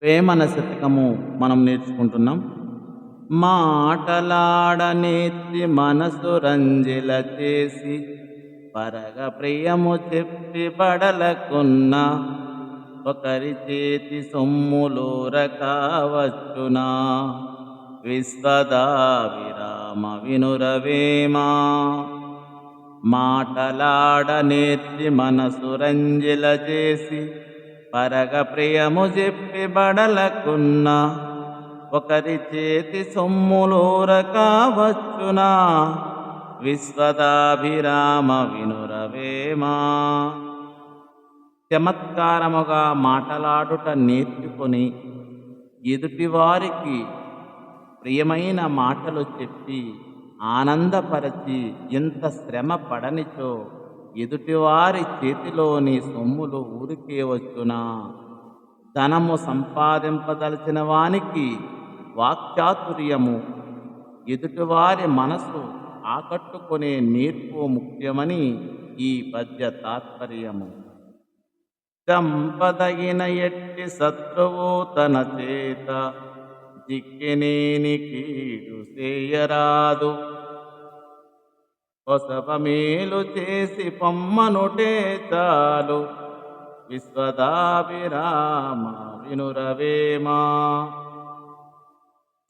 వేమన శతకము మనం నేర్చుకుంటున్నాం. మాటలాడనేత్తి మనసు రంజిల చేసి పరగ ప్రియము చెప్పి బడలకున్న ఒకరి చేతి సొమ్ములూర కావచ్చునా విశ్వదావిరామ వినురవేమా. మాటలాడనేత్తి మనసు రంజిల చేసి పరగ ప్రియము చెప్పి బడలకున్న ఒకరి చేతి సొమ్ములూర కావచ్చునా విశ్వదాభిరామ వినురవేమా. చమత్కారముగా మాటలాడుట నేర్చుకొని ఎదుటివారికి ప్రియమైన మాటలు చెప్పి ఆనందపరచి ఎంత శ్రమ పడనిచో ఎదుటివారి చేతిలోని సొమ్ములు ఊరికే వచ్చునా. ధనము సంపాదింపదలచిన వానికి వాక్చాతుర్యము, ఎదుటివారి మనసు ఆకట్టుకునే నేర్పు ముఖ్యమని ఈ పద్య తాత్పర్యము. చంపదగిన ఎట్టి శత్రువు తన చేత జిక్కినేని కీడు చేయరాదు. కొసవ మేలు చేసి పొమ్మనుటే చాలు విశ్వదాభిరామ వినురవేమా.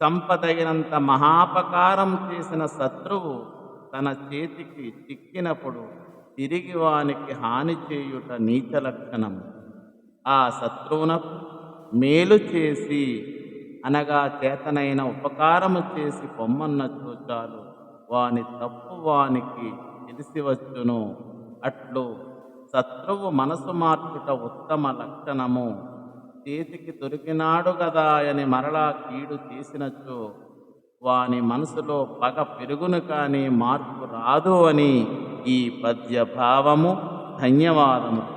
చంపదగినంత మహాపకారం చేసిన శత్రువు తన చేతికి చిక్కినప్పుడు తిరిగి వానికి హాని చేయుట నీచ లక్షణం. ఆ శత్రువునకు మేలు చేసి అనగా చేతనైన ఉపకారము చేసి పొమ్మన్నచో చాలు వాని తప్పు వానికి తెలిసి వచ్చును. అట్లు శత్రువు మనసు మార్చుట ఉత్తమ లక్షణము. చేతికి దొరికినాడు గదా అని మరలా కీడు చేసినచో వాని మనసులో పగ పెరుగును కానీ మార్పు రాదు అని ఈ పద్య భావము. ధన్యవాదము.